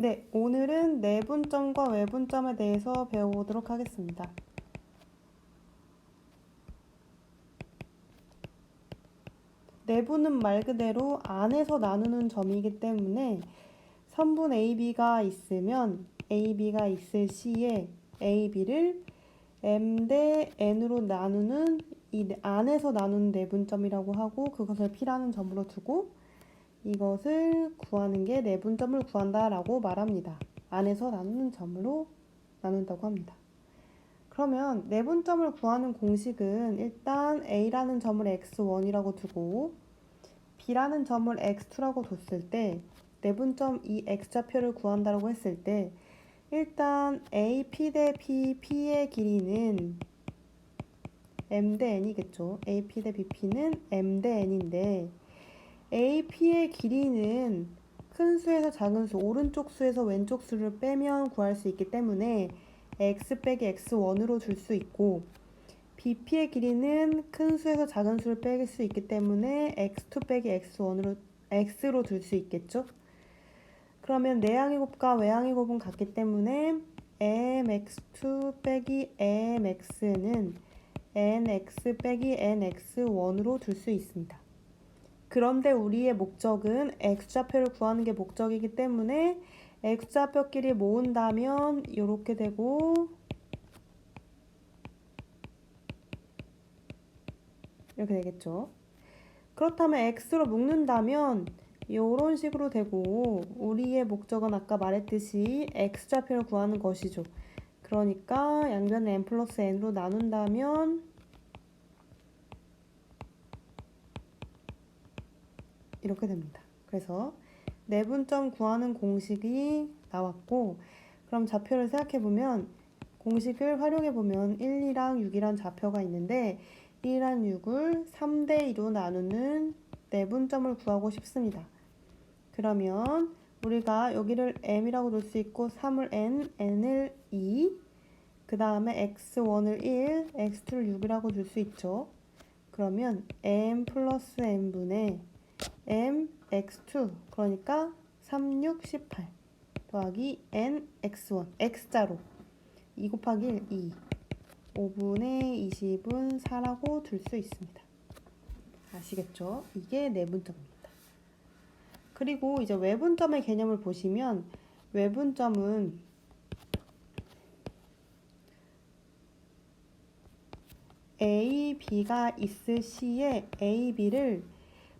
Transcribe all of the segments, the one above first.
네, 오늘은 내분점과 외분점에 대해서 배워보도록 하겠습니다. 내분은 말 그대로 안에서 나누는 점이기 때문에 선분 AB가 있으면 AB가 있을 시에 AB를 M 대 N으로 나누는 이 안에서 나누는 내분점이라고 하고 그것을 P라는 점으로 두고 이것을 구하는 게 내분점을 구한다라고 말합니다. 안에서 나누는 점으로 나눈다고 합니다. 그러면 내분점을 구하는 공식은 일단 A라는 점을 x1이라고 두고 B라는 점을 x2라고 뒀을 때 내분점 이 x좌표를 구한다고 했을 때 일단 AP 대 P, P의 길이는 M 대 N이겠죠. AP 대 BP는 M 대 N인데 AP의 길이는 큰 수에서 작은 수, 오른쪽 수에서 왼쪽 수를 빼면 구할 수 있기 때문에 x 빼기 x1으로 줄 수 있고 BP의 길이는 큰 수에서 작은 수를 뺄 수 있기 때문에 x2 빼기 x1으로 x로 둘 수 있겠죠. 그러면 내항의 곱과 외항의 곱은 같기 때문에 mx2 빼기 mx는 nx 빼기 nx1으로 둘 수 있습니다. 그런데 우리의 목적은 x좌표를 구하는 게 목적이기 때문에 x좌표끼리 모은다면 이렇게 되고 이렇게 되겠죠. 그렇다면 x로 묶는다면 이런 식으로 되고 우리의 목적은 아까 말했듯이 x좌표를 구하는 것이죠. 그러니까 양변을 n 플러스 n으로 나눈다면 이렇게 됩니다. 그래서 내분점 구하는 공식이 나왔고 그럼 좌표를 생각해보면 공식을 활용해보면 1, 2랑 6이란 좌표가 있는데 1이랑 6을 3대 2로 나누는 내분점을 구하고 싶습니다. 그러면 우리가 여기를 m이라고 놓을 수 있고 3을 n, n을 2, 그 다음에 x1을 1, x2를 6이라고 둘 수 있죠. 그러면 m 플러스 n분의 m x2 그러니까 3, 6, 18 더하기 n x1 x자로 2 곱하기 1, 2 5분의 20은 4라고 둘 수 있습니다. 아시겠죠? 이게 내분점입니다. 그리고 이제 외분점의 개념을 보시면 외분점은 A, B가 있을 시에 A, B를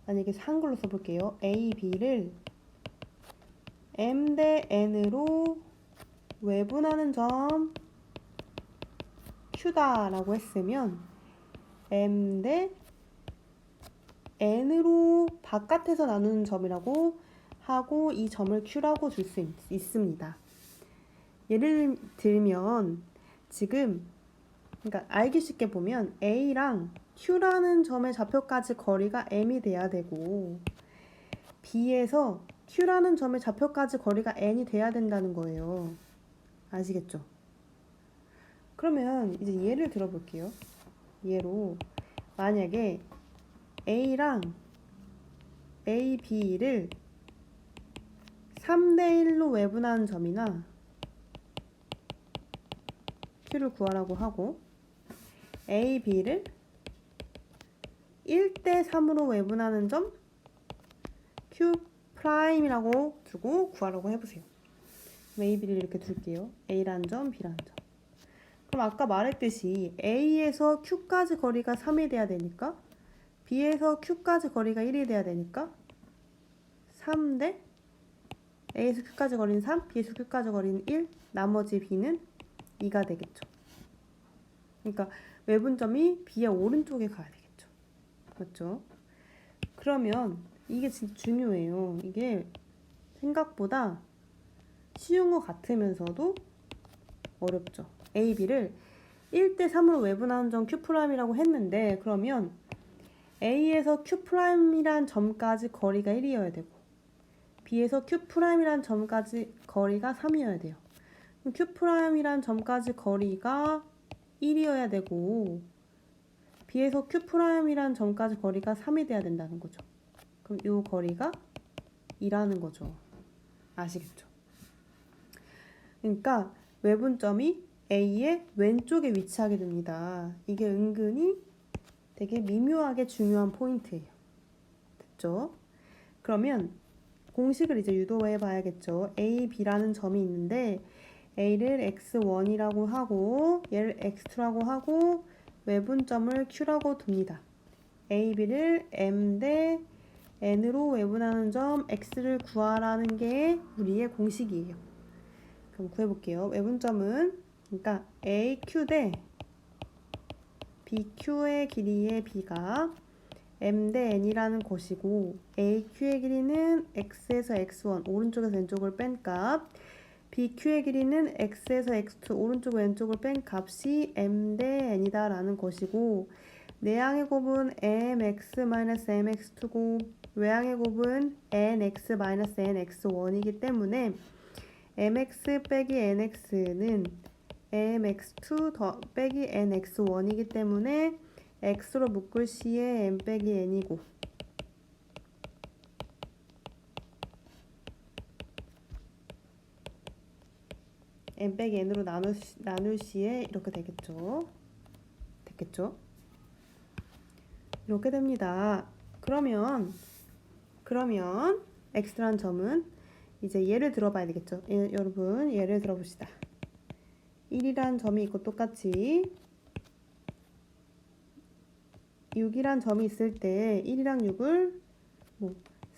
만약에 한글로 써볼게요. A, B를 M 대 N으로 외분하는 점 Q다라고 했으면 M 대 N으로 바깥에서 나누는 점이라고 하고 이 점을 Q라고 줄 수 있습니다. 예를 들면 지금 그러니까 알기 쉽게 보면 A랑 Q라는 점의 좌표까지 거리가 M이 돼야 되고 B에서 Q라는 점의 좌표까지 거리가 N이 돼야 된다는 거예요. 아시겠죠? 그러면 이제 예를 들어볼게요. 예로 만약에 A랑 A, B를 3대 1로 외분하는 점이나 Q를 구하라고 하고 A, B를 1대 3으로 외분하는 점 Q 프라임이라고 두고 구하라고 해보세요. A, B를 이렇게 둘게요. A라는 점, B라는 점. 그럼 아까 말했듯이 A에서 Q까지 거리가 3이 돼야 되니까 B에서 Q까지 거리가 1이 돼야 되니까 3대 A에서 Q까지 거리는 3, B에서 Q까지 거리는 1, 나머지 B는 2가 되겠죠. 그러니까 외분점이 B의 오른쪽에 가야 되겠죠. 그렇죠? 그러면 이게 진짜 중요해요. 이게 생각보다 쉬운 것 같으면서도 어렵죠. A, B를 1대 3으로 외분하는 점 Q'이라고 했는데 그러면 A에서 Q'이란 점까지 거리가 1이어야 되고 B에서 Q'이란 점까지 거리가 3이어야 돼요. Q'이란 점까지 거리가 1이어야 되고 B에서 Q'이란 점까지 거리가 3이 돼야 된다는 거죠. 그럼 이 거리가 2라는 거죠. 아시겠죠? 그러니까 외분점이 A의 왼쪽에 위치하게 됩니다. 이게 은근히 되게 미묘하게 중요한 포인트예요. 됐죠? 그러면 공식을 이제 유도해 봐야겠죠. A, B라는 점이 있는데 A를 x1이라고 하고 얘를 x2라고 하고 외분점을 Q라고 둡니다. A, B를 M 대 N으로 외분하는 점 X를 구하라는 게 우리의 공식이에요. 그럼 구해볼게요. 외분점은 그러니까 AQ 대 BQ의 길이의 B가 M 대 N이라는 것이고 AQ의 길이는 X에서 X1 오른쪽에서 왼쪽을 뺀 값, BQ의 길이는 X에서 X2 오른쪽 왼쪽을 뺀 값이 M 대 N이다 라는 것이고 내항의 곱은 mx-mx2고 외항의 곱은 nx-nx1이기 때문에 mx 빼기 nx는 mx2 더 빼기 nx1이기 때문에 x로 묶을 시에 m 빼기 n이고 m 빼기 n으로 나눌 시에 이렇게 되겠죠. 됐겠죠? 이렇게 됩니다. 그러면 x라는 점은 이제 예를 들어봐야 되겠죠. 여러분 예를 들어봅시다. 1이란 점이 있고 똑같이 6이란 점이 있을 때 1이랑 6을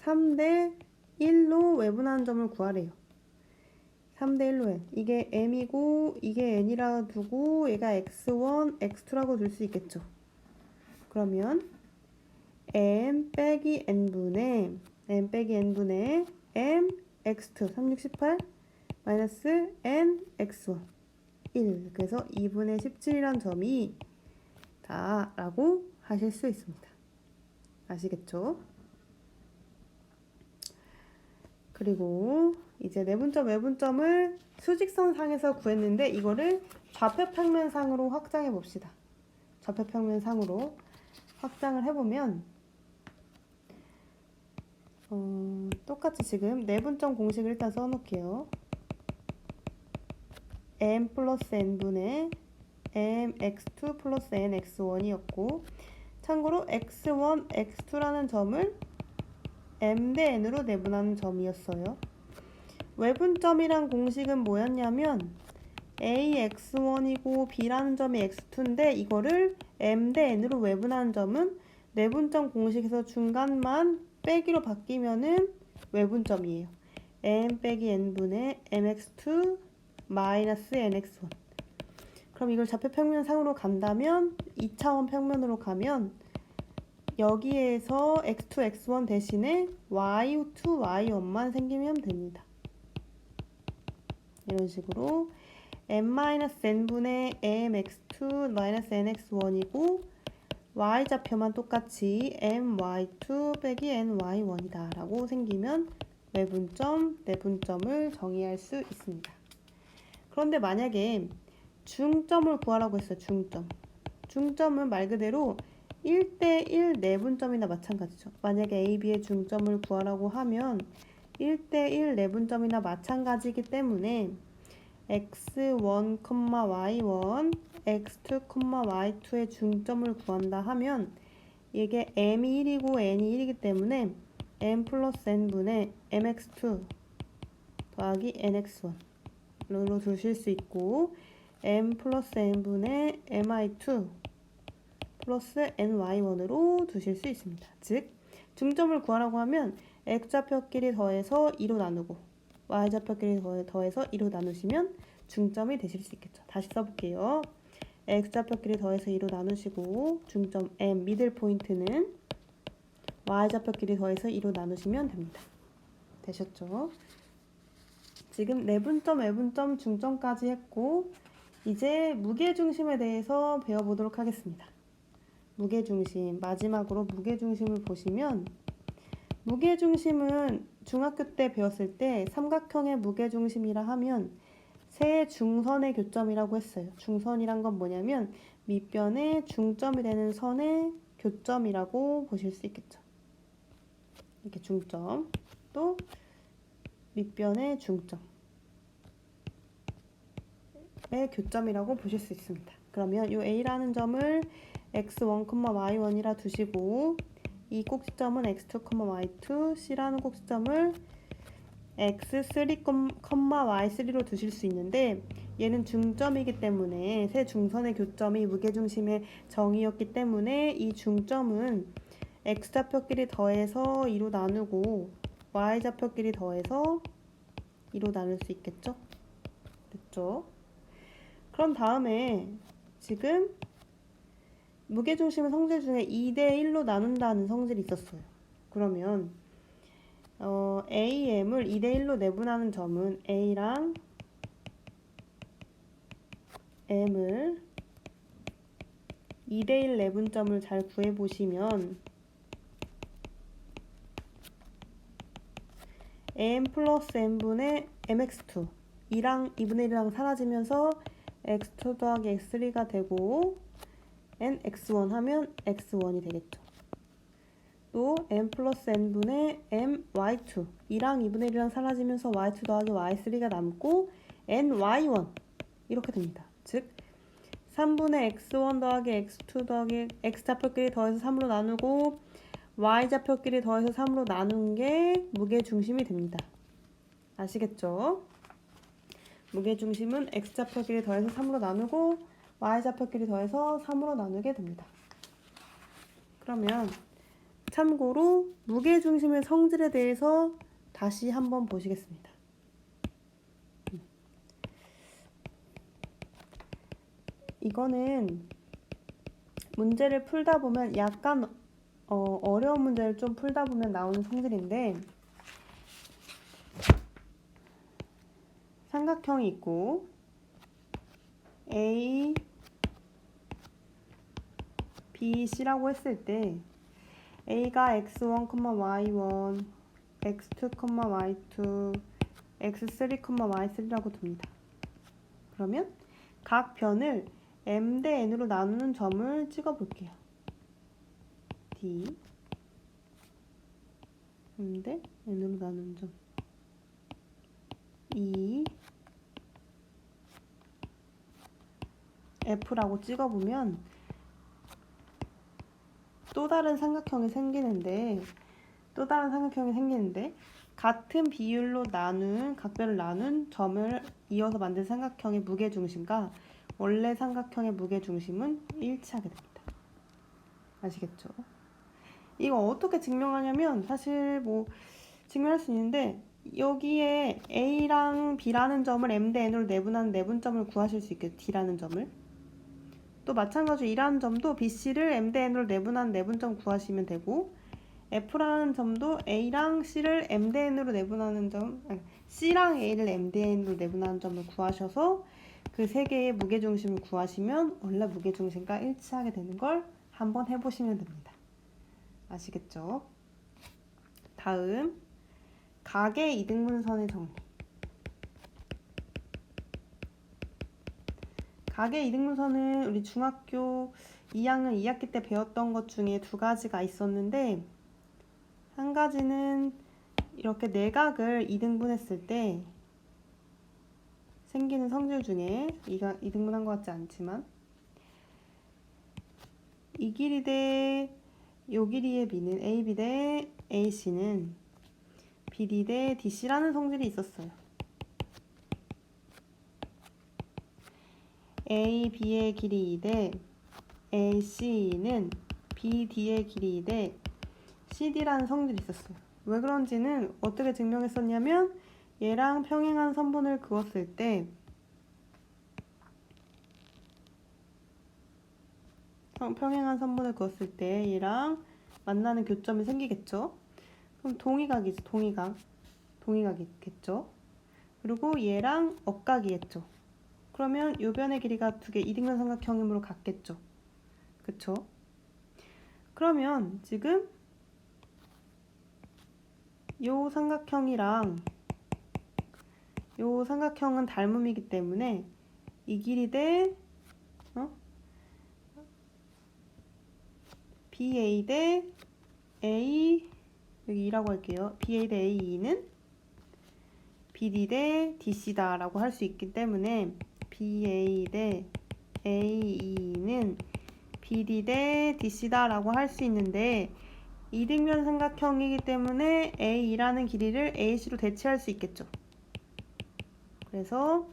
3대 1로 외분하는 점을 구하래요. 3대 1로 해. 이게 m이고 이게 n이라 두고 얘가 x1, x2라고 둘 수 있겠죠. 그러면 m 빼기 n분의 m x2 3618 마이너스 n x1 1 그래서 2분의 17이란 점이 다 라고 하실 수 있습니다. 아시겠죠? 그리고 이제 내분점 외분점을 수직선 상에서 구했는데 이거를 좌표평면상으로 확장해 봅시다. 좌표평면상으로 확장을 해보면 똑같이 지금 내분점 공식을 일단 써놓을게요. m 플러스 n분의 mx2 플러스 nx1이었고 참고로 x1, x2라는 점을 m 대 n으로 내분하는 점이었어요. 외분점이란 공식은 뭐였냐면 a x1이고 b라는 점이 x2인데 이거를 m 대 n으로 외분하는 점은 내분점 공식에서 중간만 빼기로 바뀌면은 외분점이에요. m 빼기 n분의 mx2 마이너스 nx1 그럼 이걸 좌표평면상으로 간다면 2차원 평면으로 가면 여기에서 x2, x1 대신에 y2, y1만 생기면 됩니다. 이런 식으로 m-n분의 mx2 nx1이고 y좌표만 똑같이 my2 빼기 ny1이다 라고 생기면 외분점, 내분점을 정의할 수 있습니다. 그런데 만약에 중점을 구하라고 했어요. 중점은 말 그대로 1대1 내분점이나 마찬가지죠. 만약에 A, B의 중점을 구하라고 하면 1대1 내분점이나 마찬가지이기 때문에 x1, y1, x2, y2의 중점을 구한다 하면 이게 m이 1이고 n이 1이기 때문에 m 플러스 n분의 mx2 더하기 nx1로 두실 수 있고 m 플러스 n분의 mi2 플러스 ny1으로 두실 수 있습니다. 즉 중점을 구하라고 하면 x좌표끼리 더해서 2로 나누고 y좌표끼리 더해서 2로 나누시면 중점이 되실 수 있겠죠. 다시 써볼게요. x좌표끼리 더해서 2로 나누시고 중점 m 미들 포인트는 y좌표끼리 더해서 2로 나누시면 됩니다. 되셨죠? 지금 내분점, 외분점, 중점까지 했고 이제 무게중심에 대해서 배워보도록 하겠습니다. 무게중심, 마지막으로 무게중심을 보시면 무게중심은 중학교 때 배웠을 때 삼각형의 무게중심이라 하면 세 중선의 교점이라고 했어요. 중선이란 건 뭐냐면 밑변의 중점이 되는 선의 교점이라고 보실 수 있겠죠. 이렇게 중점, 또 밑변의 중점. 교점이라고 보실 수 있습니다. 그러면 이 A라는 점을 x1, y1이라 두시고 이 꼭지점은 x2, y2, C라는 꼭지점을 x3, y3로 두실 수 있는데 얘는 중점이기 때문에 세 중선의 교점이 무게중심의 정의였기 때문에 이 중점은 x좌표끼리 더해서 2로 나누고 y좌표끼리 더해서 2로 나눌 수 있겠죠? 됐죠? 그럼 다음에 지금 무게중심의 성질 중에 2대1로 나눈다는 성질이 있었어요. 그러면 AM을 2대1로 내분하는 점은 A랑 M을 2대1 내분점을 잘 구해보시면 AM 플러스 M분의 MX2 2랑 2분의 1이랑 사라지면서 X2 더하기 X3가 되고 N X1 하면 X1이 되겠죠. 또 M 플러스 N분의 M Y2 2랑 2분의 1이랑 사라지면서 Y2 더하기 Y3가 남고 N Y1 이렇게 됩니다. 즉 3분의 X1 더하기 X2 더하기 X좌표끼리 더해서 3으로 나누고 Y좌표끼리 더해서 3으로 나눈 게 무게중심이 됩니다. 아시겠죠? 무게중심은 X좌표끼리 더해서 3으로 나누고 Y좌표끼리 더해서 3으로 나누게 됩니다. 그러면 참고로 무게중심의 성질에 대해서 다시 한번 보시겠습니다. 이거는 문제를 풀다 보면 약간 어려운 문제를 좀 풀다 보면 나오는 성질인데 삼각형이 있고 A, B, C라고 했을 때 A가 x1, y1, x2, y2, x3, y3라고 둡니다. 그러면 각 변을 m 대 n으로 나누는 점을 찍어볼게요. D m 대 n으로 나누는 점 E F라고 찍어보면 또 다른 삼각형이 생기는데 같은 비율로 나눈 각별을 나눈 점을 이어서 만든 삼각형의 무게중심과 원래 삼각형의 무게중심은 일치하게 됩니다. 아시겠죠? 이거 어떻게 증명하냐면 사실 뭐 증명할 수 있는데 여기에 A랑 B라는 점을 M 대 N으로 내분하는 내분점을 구하실 수 있겠죠. D라는 점을. 또 마찬가지로 E라는 점도 BC를 M 대 N으로 내분하는 내분점 구하시면 되고 F라는 점도 A랑 C를 M 대 N으로 내분하는 점, C랑 A를 M 대 N으로 내분하는 점을 구하셔서 그 세 개의 무게중심을 구하시면 원래 무게중심과 일치하게 되는 걸 한번 해보시면 됩니다. 아시겠죠? 다음 각의 이등분선의 정리. 각의 이등분선은 우리 중학교 2학년 2학기 때 배웠던 것 중에 두 가지가 있었는데 한 가지는 이렇게 내각을 이등분했을 때 생기는 성질 중에 이등분한 것 같지 않지만 이 길이 대 요 길이의 b는 AB 대 AC는 BD 대 DC라는 성질이 있었어요. AB의 길이 2대 AC는 BD의 길이 2대 CD라는 성질이 있었어요. 왜 그런지는 어떻게 증명했었냐면 얘랑 평행한 선분을 그었을 때 얘랑 만나는 교점이 생기겠죠. 그럼 동의각이겠죠. 그리고 얘랑 억각이겠죠. 그러면 요 변의 길이가 두 개 이등변 삼각형이므로 같겠죠. 그쵸? 그러면 지금 요 삼각형이랑 요 삼각형은 닮음이기 때문에 이 길이 대 BA 대 A 여기 2라고 할게요. BA 대 AE는 BD 대 DC다 라고 할 수 있기 때문에 BA 대 AE는 BD 대 DC다 라고 할 수 있는데 이등변 삼각형이기 때문에 AE라는 길이를 AC로 대체할 수 있겠죠. 그래서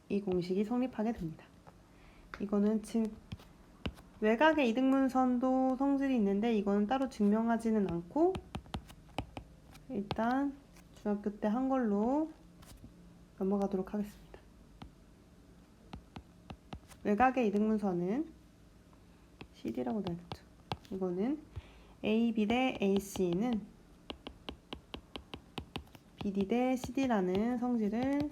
이 공식이 성립하게 됩니다. 이거는 외곽의 이등분선도 성질이 있는데 이거는 따로 증명하지는 않고 일단 중학교 때 한 걸로 넘어가도록 하겠습니다. 외곽의 이등분선은 CD라고 나왔죠. 이거는 AB 대 AC는 BD 대 CD라는 성질을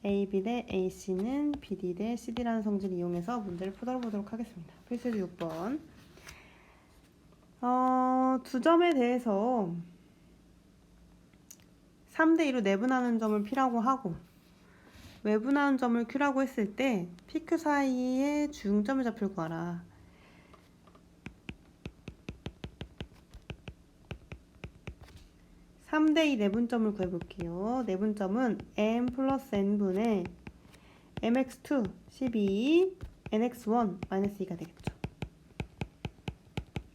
AB 대 AC는 BD 대 CD라는 성질을 이용해서 문제를 풀어보도록 하겠습니다. 필수제 6번. 두 점에 대해서 3대 2로 내분하는 점을 P라고 하고 외분하는 점을 Q라고 했을 때 PQ 사이에 중점의 좌표를 구하라. (3대2) 내분점을 구해볼게요. 내분점은 m 플러스 n분의 mx2 12 nx1 마이너스 2가 되겠죠.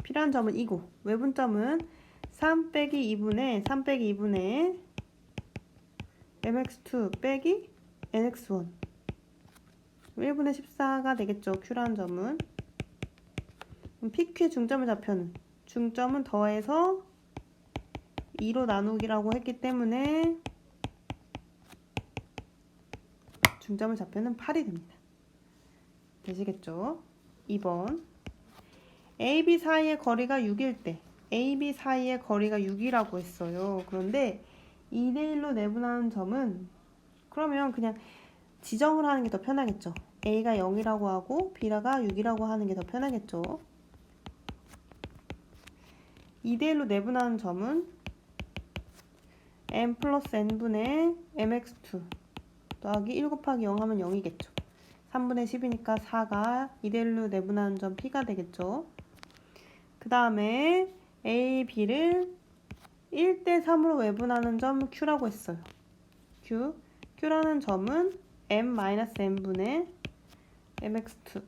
P라는 점은 2고 외분점은 3 빼기 2분의 mx2 빼기 nx1 1분의 14가 되겠죠. Q라는 점은 PQ의 중점의 좌표는 중점은 더해서 2로 나누기라고 했기 때문에 중점의 좌표는 8이 됩니다. 되시겠죠? 2번 AB 사이의 거리가 6일 때 AB 사이의 거리가 6이라고 했어요. 그런데 2대1로 내분하는 점은 그러면 그냥 지정을 하는 게 더 편하겠죠. A가 0이라고 하고 B가 6이라고 하는 게 더 편하겠죠. 2대1로 내분하는 점은 m 플러스 n분의 mx2 더하기 1 곱하기 0 하면 0이겠죠. 3분의 10이니까 4가 2대1로 내분하는 점 P가 되겠죠. 그 다음에 A, B를 1대3으로 외분하는 점 Q라고 했어요. Q라는 점은 m-n분의 mx2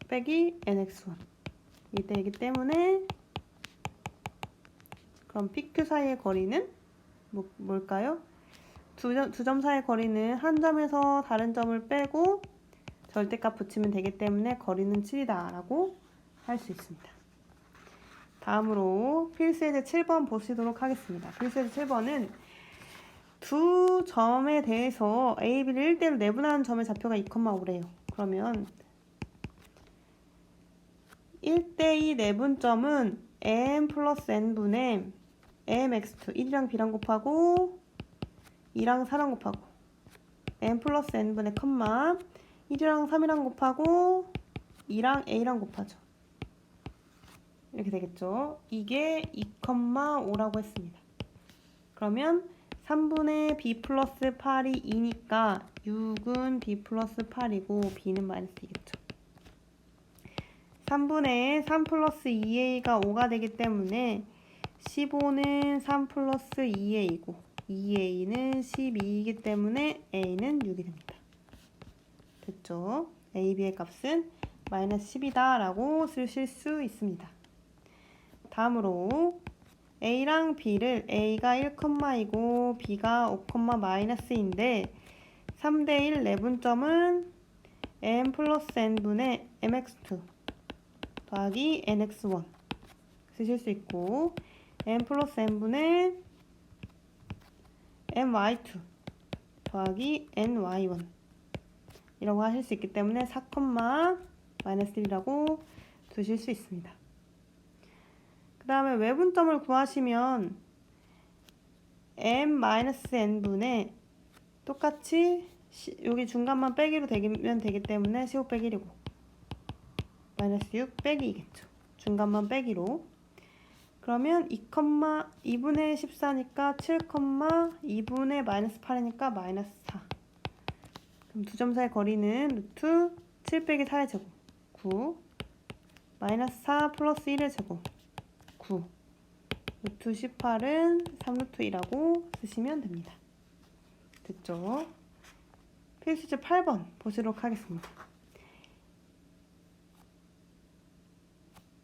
빼기 nx1 이때이기 때문에 그럼 PQ 사이의 거리는 뭘까요? 두 점 사이의 거리는 한 점에서 다른 점을 빼고 절대값 붙이면 되기 때문에 거리는 7이다 라고 할 수 있습니다. 다음으로 필수예제 7번 보시도록 하겠습니다. 필수예제 7번은 두 점에 대해서 A, B를 1대1로 내분하는 점의 좌표가 2,5래요. 그러면 1대2 내분점은 m 플러스 n분의 mx2 1이랑 b랑 곱하고 2랑 4랑 곱하고 m 플러스 n분의 컴마 1이랑 3이랑 곱하고 2랑 a랑 곱하죠. 이렇게 되겠죠. 이게 2,5라고 했습니다. 그러면 3분의 b 플러스 8이 2니까 6은 b 플러스 8이고 b는 마이너스 2겠죠. 3분의 3 플러스 2a가 5가 되기 때문에 15는 3 플러스 2a이고 2a는 12이기 때문에 a는 6이 됩니다. 됐죠? a, b의 값은 마이너스 10이다 라고 쓰실 수 있습니다. 다음으로 a랑 b를 a가 1,2고 b가 5, 마이너스인데 3대1 내분점은 m 플러스 n분의 mx2 더하기 nx1 쓰실 수 있고 m 플러스 n분의 my2 더하기 ny1 이라고 하실 수 있기 때문에 4, 마이너스 1이라고 두실 수 있습니다. 그 다음에 외분점을 구하시면 m-n분의 똑같이 여기 중간만 빼기로 되면 되기 때문에 15 빼기 1이고 마이너스 6 빼기 2겠죠. 중간만 빼기로 그러면 2,2분의 14니까 7, 2분의 마이너스 8이니까 마이너스 4 그럼 두 점 사이 거리는 루트 7 빼기 4의 제곱 9 마이너스 4 플러스 1의 제곱 9 루트 18은 3루트 2라고 쓰시면 됩니다. 됐죠? 필수제 8번 보시도록 하겠습니다.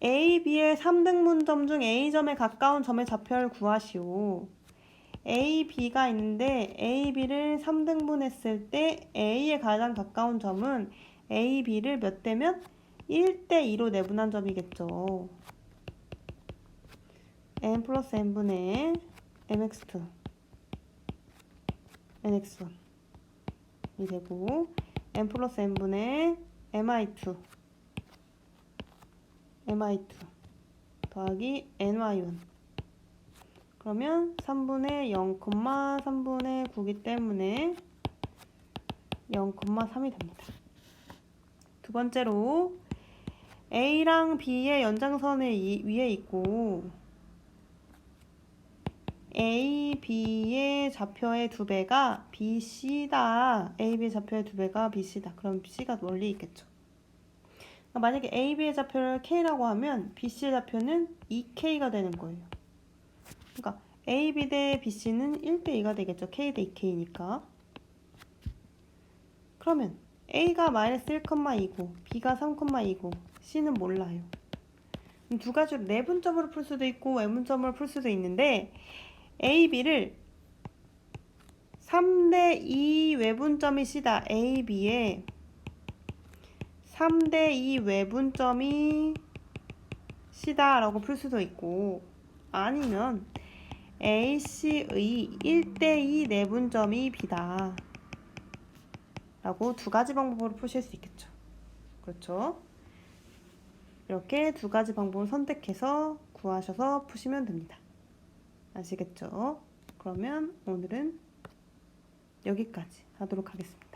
A, B의 3등분점 중 A점에 가까운 점의 좌표를 구하시오. A, B가 있는데 A, B를 3등분했을 때 A에 가장 가까운 점은 A, B를 몇 대면 1대 2로 내분한 점이겠죠. n 플러스 n분의 mx2 nx1이 되고 n 플러스 n분의 mi2 더하기 ny1 그러면 3분의 0, 3분의 9기 때문에 0,3이 됩니다. 두 번째로 A랑 B의 연장선에 위에 있고 A, B의 좌표의 2배가 BC다. A, B의 좌표의 2배가 BC다. 그럼 C가 멀리 있겠죠. 만약에 A, B의 좌표를 K라고 하면 BC의 좌표는 2K가 되는 거예요. 그러니까 A, B 대 BC는 1대 2가 되겠죠. K 대 2K니까. 그러면 A가 마이너스 1,2고 B가 3,2고 C는 몰라요. 두 가지로 내분점으로 풀 수도 있고 외분점으로 풀 수도 있는데 A, B를 3대 2 외분점이 C다. A, B에 3대 2 외분점이 C다 라고 풀 수도 있고 아니면 A, C의 1대 2 내분점이 B다 라고 두 가지 방법으로 푸실 수 있겠죠. 그렇죠? 이렇게 두 가지 방법을 선택해서 구하셔서 푸시면 됩니다. 아시겠죠? 그러면 오늘은 여기까지 하도록 하겠습니다.